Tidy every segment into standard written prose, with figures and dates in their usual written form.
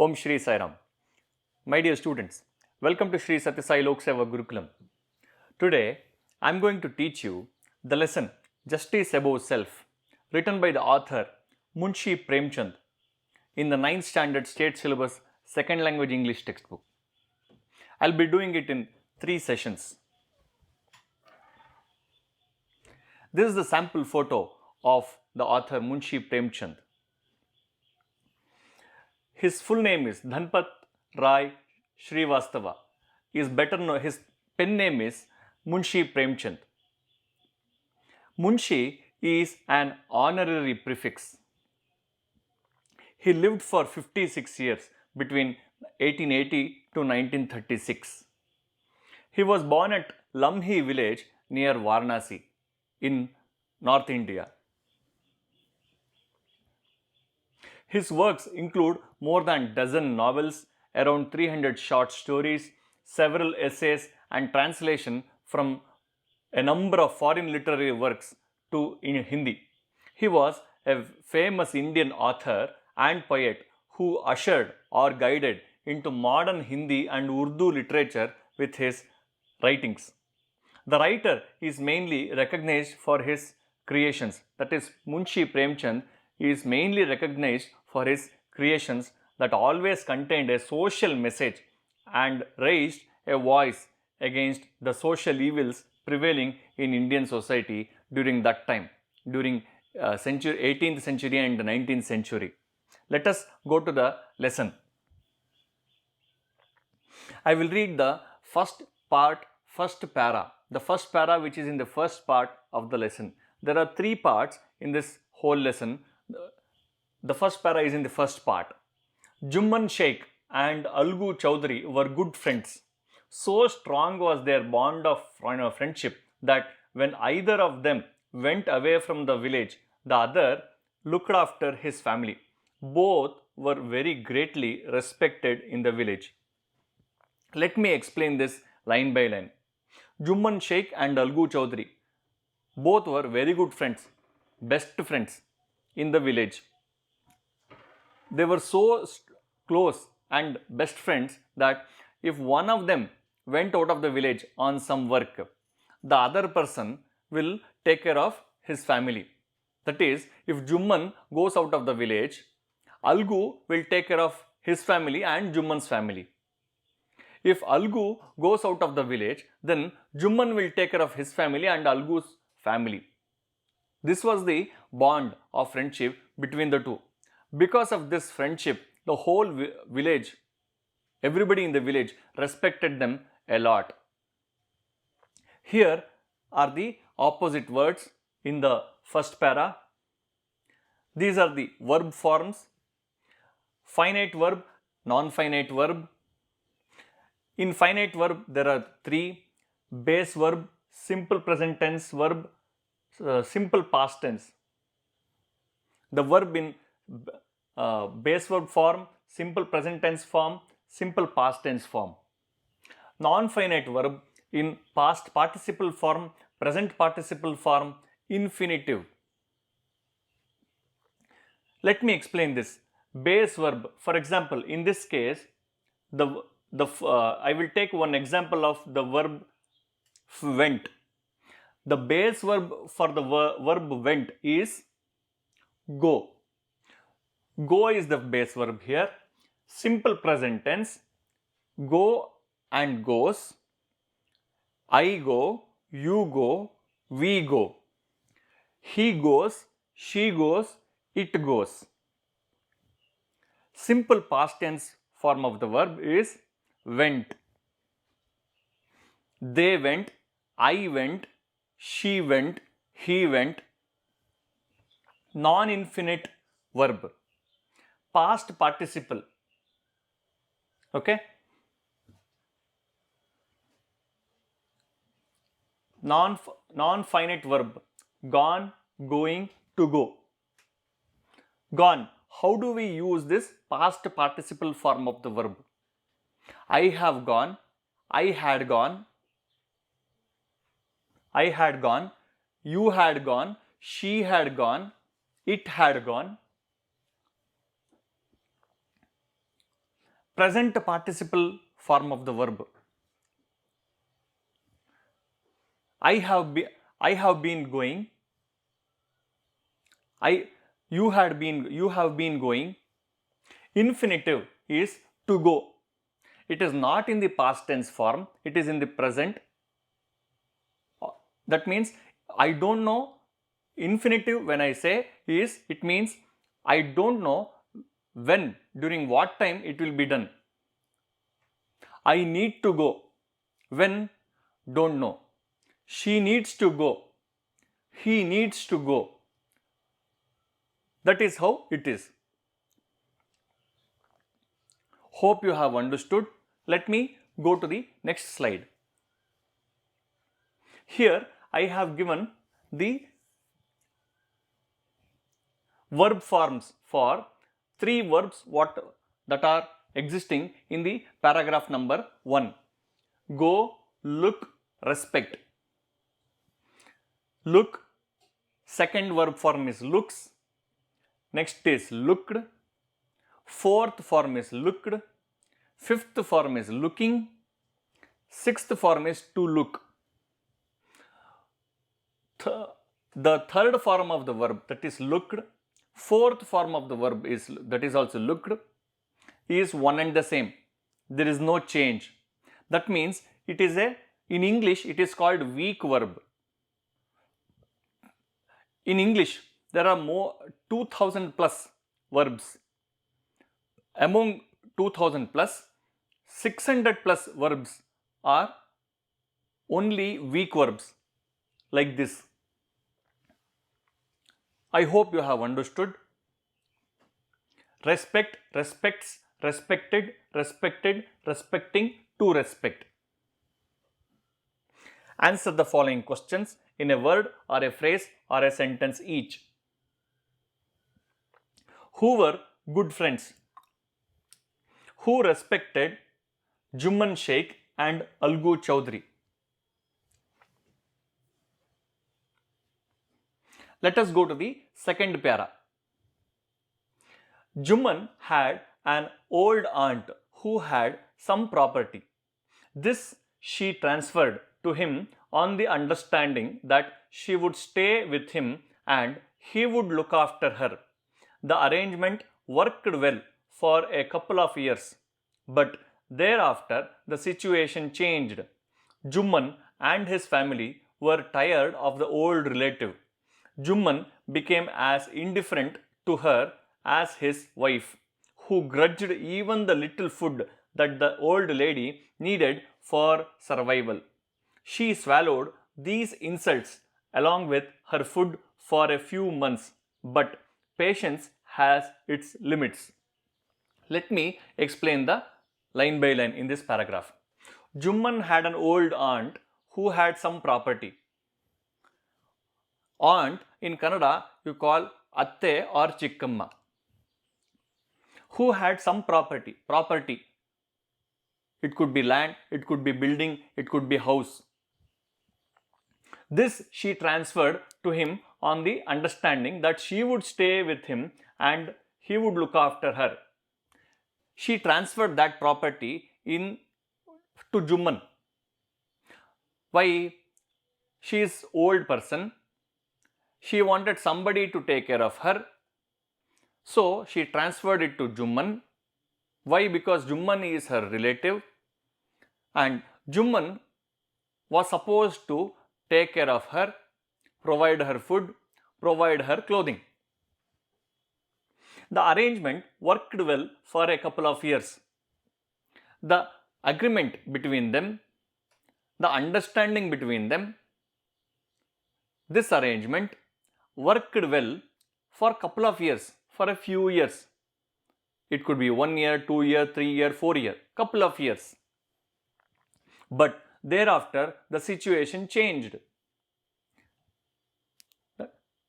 Om Shri Sai Ram. My dear students, welcome to Shri Satya Sai Lok Seva Gurukulam. Today, I am going to teach you the lesson Justice Above Self, written by the author Munshi Premchand in the 9th Standard State Syllabus Second Language English textbook. I will be doing it in 3 sessions. This is the sample photo of the author Munshi Premchand. His full name is Dhanpat Rai Srivastava. His pen name is Munshi Premchand. Munshi is an honorary prefix. He lived for 56 years between 1880 to 1936. He was born at Lamhi village near Varanasi in North India. His works include more than dozen novels, around 300 short stories, several essays and translation from a number of foreign literary works in Hindi. He was a famous Indian author and poet who ushered or guided into modern Hindi and Urdu literature with his writings. The writer is mainly recognized for his creations, that is, Munshi Premchand is mainly recognized for his creations that always contained a social message and raised a voice against the social evils prevailing in Indian society during that time, during 18th century and 19th century. Let us go to the lesson. I will read the first para, the first para which is in the first part of the lesson. There are 3 parts in this whole lesson. The first para is in the first part. Jumman Sheikh and Algu Chowdhury were good friends. So strong was their bond of friendship that when either of them went away from the village, the other looked after his family. Both were very greatly respected in the village. Let me explain this line by line. Jumman Sheikh and Algu Chowdhury both were very good friends, best friends in the village. They were so close and best friends that if one of them went out of the village on some work, the other person will take care of his family. That is, if Jumman goes out of the village, Algu will take care of his family and Jumman's family. If Algu goes out of the village, then Jumman will take care of his family and Algu's family. This was the bond of friendship between the two. Because of this friendship, the whole village, everybody in the village respected them a lot. Here are the opposite words in the first para. These are the verb forms: finite verb, non-finite verb. In finite verb, there are 3: base verb, simple present tense verb, simple past tense. The verb in base verb form, simple present tense form, simple past tense form. Non-finite verb in past participle form, present participle form, infinitive. Let me explain this. Base verb, for example, in this case, I will take one example of the verb went. The base verb for the verb went is go. Go is the base verb here. Simple present tense, go and goes. I go, you go, we go. He goes, she goes, it goes. Simple past tense form of the verb is went. They went, I went, she went, he went. Non-infinite verb. Past participle. Okay. Non-finite verb. Gone, going, to go. Gone. How do we use this past participle form of the verb? I have gone, I had gone, I had gone, you had gone, she had gone, it had gone. present participle form of the verb. I have been going. You have been going. Infinitive is to go. It is not in the past tense form, it is in the present. That means I don't know. Infinitive, when I say, is, it means I don't know when, during what time it will be done. I need to go. When, don't know. She needs to go. He needs to go. That is how it is. Hope you have understood. Let me go to the next slide. Here I have given the verb forms for 3 verbs that are existing in the paragraph number 1. Go, look, respect. Look, second verb form is looks. Next is looked. Fourth form is looked. Fifth form is looking. Sixth form is to look. The third form of the verb, that is looked. Fourth form of the verb is, that is also looked, is one and the same. There is no change. That means it is in English it is called weak verb. In English there are more 2000 plus verbs. Among 2000 plus, 600 plus verbs are only weak verbs like this. I hope you have understood. Respect, respects, respected, respected, respecting, to respect. Answer the following questions in a word or a phrase or a sentence each. Who were good friends? Who respected Jumman Sheikh and Algu Chowdhury? Let us go to the second para. Jumman had an old aunt who had some property. This she transferred to him on the understanding that she would stay with him and he would look after her. The arrangement worked well for a couple of years, but thereafter the situation changed. Jumman and his family were tired of the old relative. Jumman became as indifferent to her as his wife, who grudged even the little food that the old lady needed for survival. She swallowed these insults along with her food for a few months, but patience has its limits. Let me explain the line by line in this paragraph. Jumman had an old aunt who had some property. Aunt in Kannada you call Atte or Chikkamma. Who had some property. Property. It could be land, it could be building, it could be house. This she transferred to him on the understanding that she would stay with him and he would look after her. She transferred that property to Jumman. Why? She is old person. She wanted somebody to take care of her. So she transferred it to Jumman. Why? Because Jumman is her relative and Jumman was supposed to take care of her, provide her food, provide her clothing. The arrangement worked well for a couple of years. The agreement between them, the understanding between them, this arrangement worked well for a couple of years, for a few years. It could be 1 year, 2 year, 3 year, 4 year, couple of years. But thereafter the situation changed.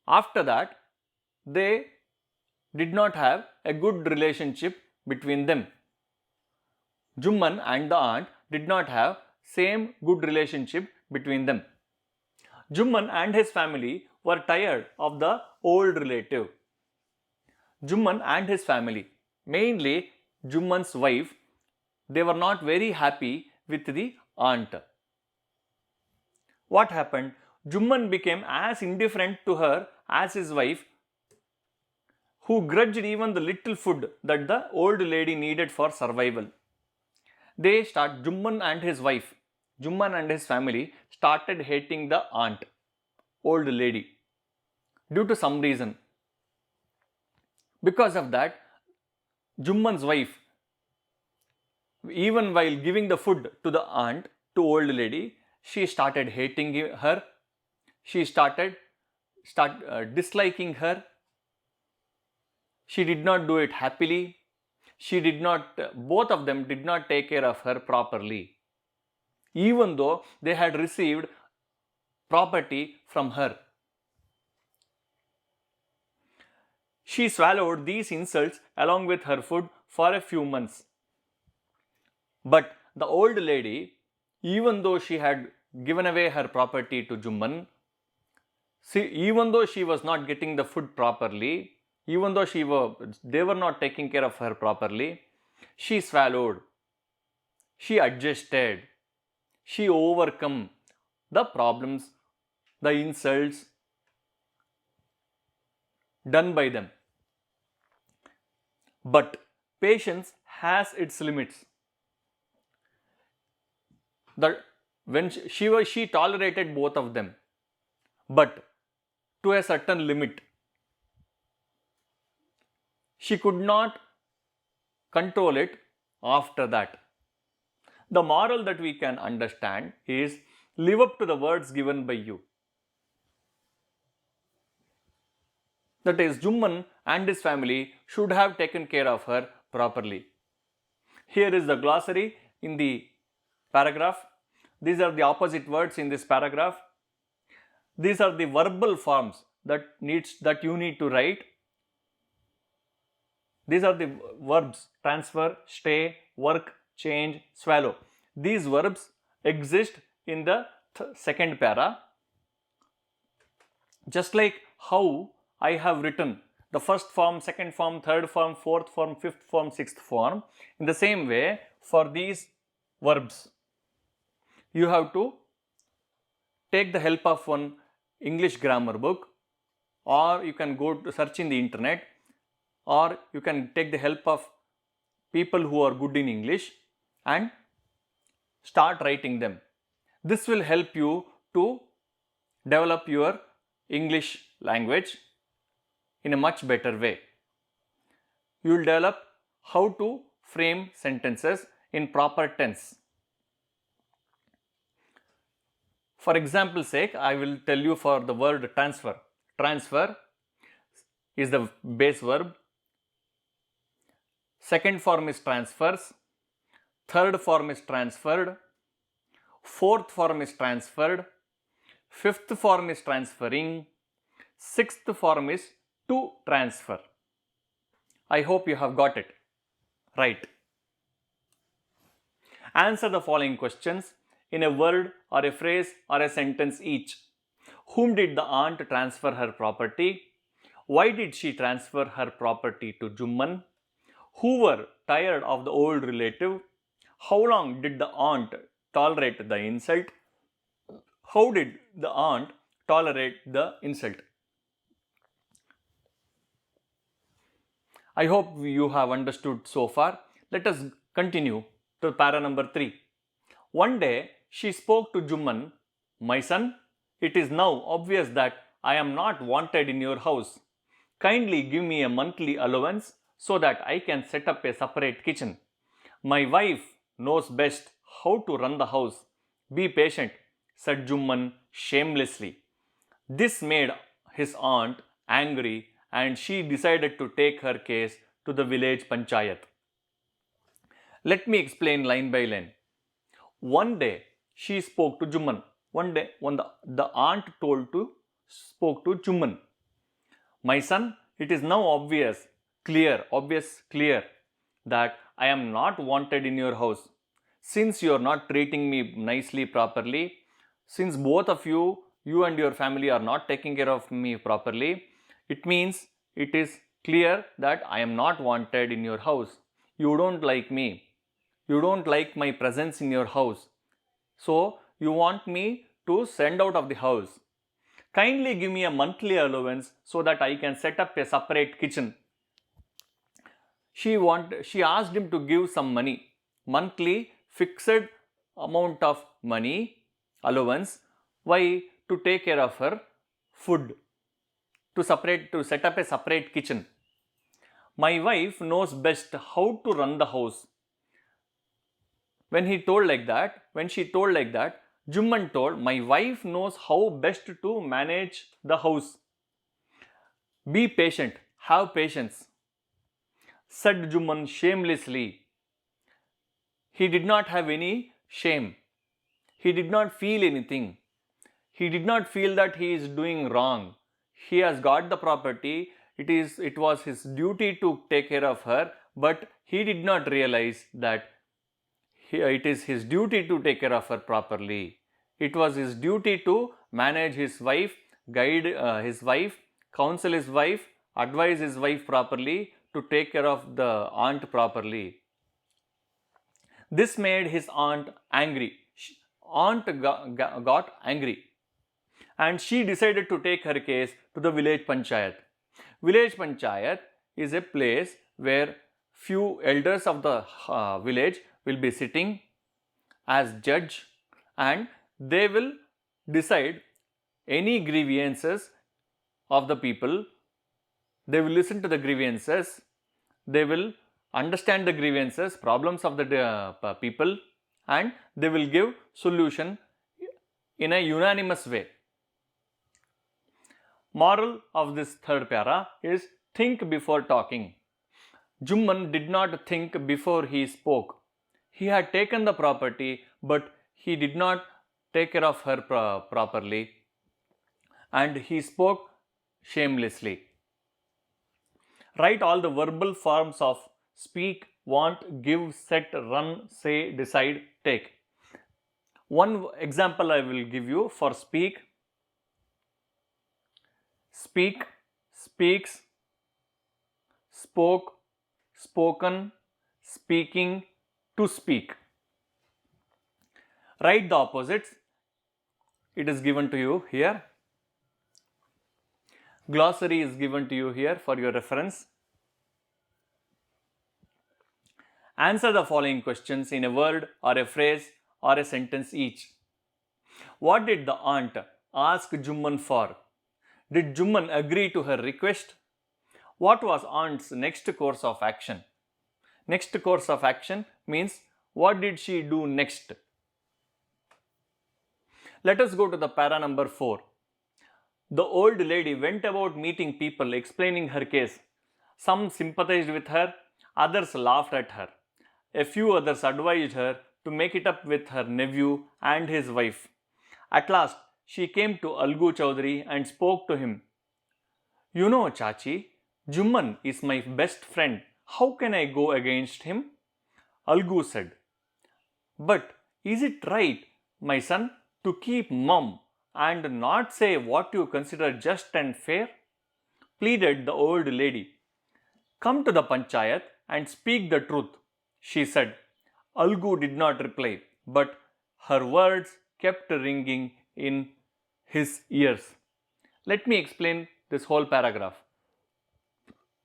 After that they did not have a good relationship between them. Jumman and the aunt did not have same good relationship between them. Jumman and his family were tired of the old relative. Jumman and his family, mainly Jumman's wife, they were not very happy with the aunt. What happened? Jumman became as indifferent to her as his wife, who grudged even the little food that the old lady needed for survival. Jumman and his wife, Jumman and his family started hating the aunt, old lady, due to some reason. Because of that, Jumman's wife, even while giving the food to the aunt, to old lady, she started hating her. She started disliking her. She did not do it happily. Both of them did not take care of her properly, even though they had received property from her. She swallowed these insults along with her food for a few months. But the old lady, even though she had given away her property to Jumman, even though she was not getting the food properly, even though they were not taking care of her properly, she swallowed, she adjusted, she overcome the problems, the insults done by them. But patience has its limits. She tolerated both of them, but to a certain limit. She could not control it after that. The moral that we can understand is, live up to the words given by you. That is, Jumman and his family should have taken care of her properly. Here is the glossary in the paragraph. These are the opposite words in this paragraph. These are the verbal forms that you need to write. These are the verbs: transfer, stay, work, change, swallow. These verbs exist in the second para. Just like how I have written the first form, second form, third form, fourth form, fifth form, sixth form, in the same way for these verbs, you have to take the help of one English grammar book, or you can go to search in the internet, or you can take the help of people who are good in English and start writing them. This will help you to develop your English language in a much better way. You will develop how to frame sentences in proper tense. For example's sake, I will tell you for the word transfer. Transfer is the base verb. Second form is transfers. Third form is transferred. Fourth form is transferred. Fifth form is transferring. Sixth form is to transfer. I hope you have got it right. Answer the following questions in a word or a phrase or a sentence each. Whom did the aunt transfer her property? Why did she transfer her property to Jumman? Who were tired of the old relative? How long did the aunt tolerate the insult? How did the aunt tolerate the insult? I hope you have understood so far. Let us continue to para number 3. One day, she spoke to Jumman, "My son, it is now obvious that I am not wanted in your house. Kindly give me a monthly allowance so that I can set up a separate kitchen. My wife knows best how to run the house. Be patient," said Jumman shamelessly. This made his aunt angry and she decided to take her case to the village panchayat. Let me explain line by line. One day, she spoke to Jumman. One day, when the aunt spoke to Jumman, "My son, it is now clear that I am not wanted in your house. Since you are not treating me nicely properly, since both of you and your family are not taking care of me properly, it means it is clear that I am not wanted in your house. You don't like me. You don't like my presence in your house. So you want me to send out of the house. Kindly give me a monthly allowance so that I can set up a separate kitchen. She asked him to give some money, monthly fixed amount of money, allowance. Why? To take care of her food, to set up a separate kitchen. My wife knows best how to run the house. When she told like that, Juman told, my wife knows how best to manage the house. Be patient, have patience, said Juman shamelessly. He did not have any shame. He did not feel anything. He did not feel that he is doing wrong. He has got the property. It was his duty to take care of her, but he did not realize that it is his duty to take care of her properly. It was his duty to manage his wife, guide his wife, counsel his wife, advise his wife properly, to take care of the aunt properly. This made his aunt angry. Aunt got angry, and she decided to take her case to the village panchayat. Village panchayat is a place where few elders of the village will be sitting as judge, and they will decide any grievances of the people. They will listen to the grievances. They will understand the grievances, problems of the people, and they will give solution in a unanimous way. Moral of this third para is think before talking. Juman did not think before he spoke. He had taken the property, but he did not take care of her properly, and he spoke shamelessly. Write all the verbal forms of speak, want, give, set, run, say, decide, take. One example I will give you for speak. Speak, speaks, spoke, spoken, speaking, to speak. Write the opposites. It is given to you here. Glossary is given to you here for your reference. Answer the following questions in a word or a phrase or a sentence each. What did the aunt ask Juman for? Did Juman agree to her request? What was aunt's next course of action? Next course of action means what did she do next? Let us go to the para number 4. The old lady went about meeting people, explaining her case. Some sympathized with her, others laughed at her. A few others advised her to make it up with her nephew and his wife. At last, she came to Algu Chaudhary and spoke to him. You know, Chachi, Juman is my best friend. How can I go against him? Algu said. But is it right, my son, to keep mum and not say what you consider just and fair? Pleaded the old lady. Come to the panchayat and speak the truth, she said. Algu did not reply, but her words kept ringing in his ears. Let me explain this whole paragraph.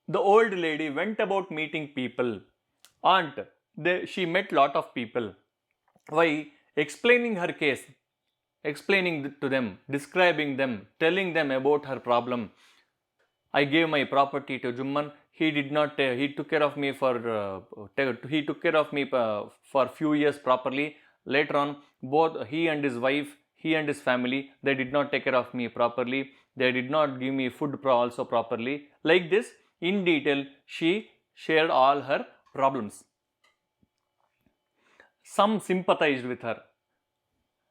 The old lady went about meeting people. Aunt, she met lot of people. Why? Explaining her case, explaining to them, describing them, telling them about her problem. I gave my property to Juman. He did not. He took care of me for. He took care of me for few years properly. Later on, both he and his wife, he and his family, they did not take care of me properly. They did not give me food also properly. Like this, in detail, she shared all her problems. Some sympathized with her.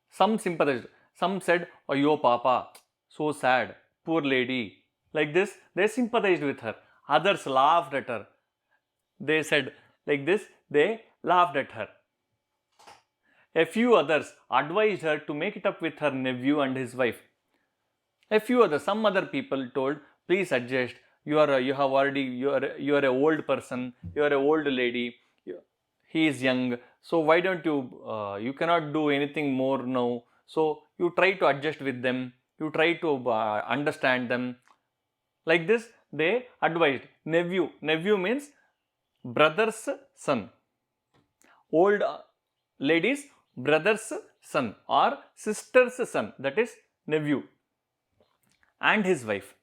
Some sympathized. Some said, "Oh, yo, Papa, so sad, poor lady." Like this, they sympathized with her. Others laughed at her. They said, like this, they laughed at her. A few others advised her to make it up with her nephew and his wife. Some other people told, please adjust. You are an old person. You are an old lady. He is young. So why don't you, you cannot do anything more now. So you try to adjust with them, you try to understand them. Like this, they advised. Nephew, nephew means brother's son. Old lady's brother's son or sister's son, that is nephew, and his wife.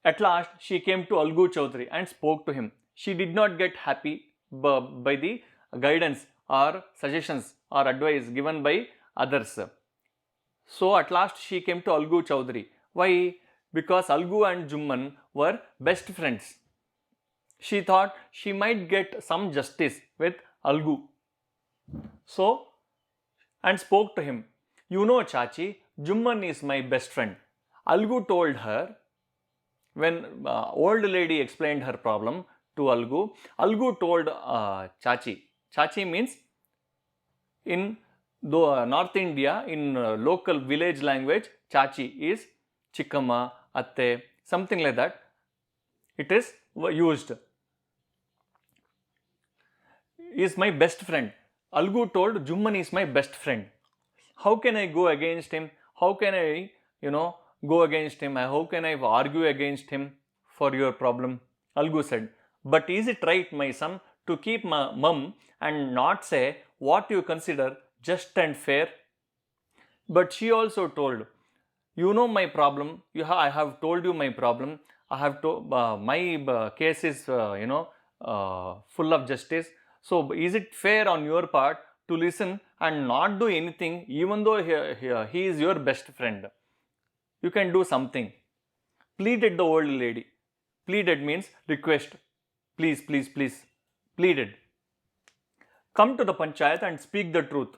At last, she came to Algu Chaudhary and spoke to him. She did not get happy by the guidance or suggestions or advice given by others. So at last she came to Algu Chaudhary. Why? Because Algu and Jumman were best friends. She thought she might get some justice with Algu. So, and spoke to him. You know, Chachi, Jumman is my best friend. Algu told her, when old lady explained her problem to Algu, Algu told Chachi. Chachi means in North India, in local village language, Chachi is Chikama, Atte, something like that. It is used. Is my best friend. Algu told Jumman is my best friend. How can I go against him? How can I, go against him? How can I argue against him for your problem? Algu said, but is it right, my son, to keep mum and not say what you consider just and fair? But she also told, you know my problem. I have told you my problem. I have told my case is full of justice. So is it fair on your part to listen and not do anything, even though he is your best friend? You can do something. Pleaded the old lady. Pleaded means request. Please, please, please. Pleaded. Come to the panchayat and speak the truth.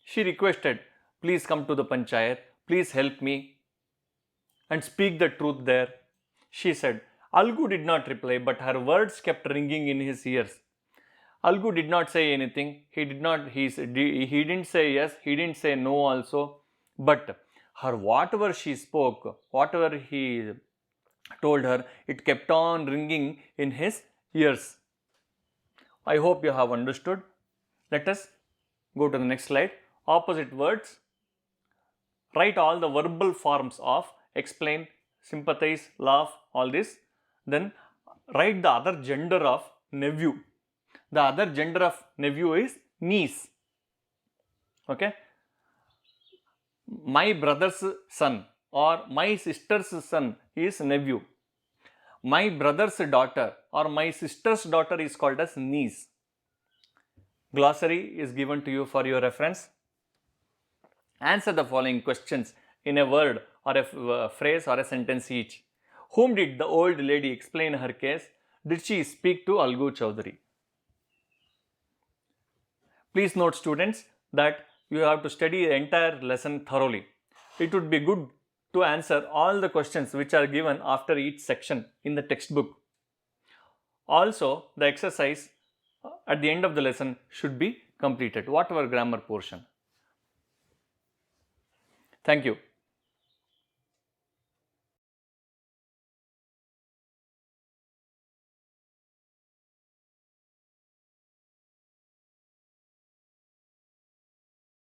She requested, please come to the panchayat. Please help me and speak the truth there. She said, Algu did not reply, but her words kept ringing in his ears. Algu did not say anything. He didn't say yes, he didn't say no also. But her whatever she spoke, whatever he told her, it kept on ringing in his ears. I hope you have understood. Let us go to the next slide. Opposite words. Write all the verbal forms of explain, sympathize, laugh, all this. Then write the other gender of nephew. The other gender of nephew is niece. Okay. My brother's son or my sister's son is nephew. My brother's daughter or my sister's daughter is called as niece. Glossary is given to you for your reference. Answer the following questions in a word or a phrase or a sentence each. Whom did the old lady explain her case? Did she speak to Algu Chaudhary? Please note, students, that you have to study the entire lesson thoroughly. It would be good to answer all the questions which are given after each section in the textbook. Also, the exercise at the end of the lesson should be completed, whatever grammar portion. Thank you.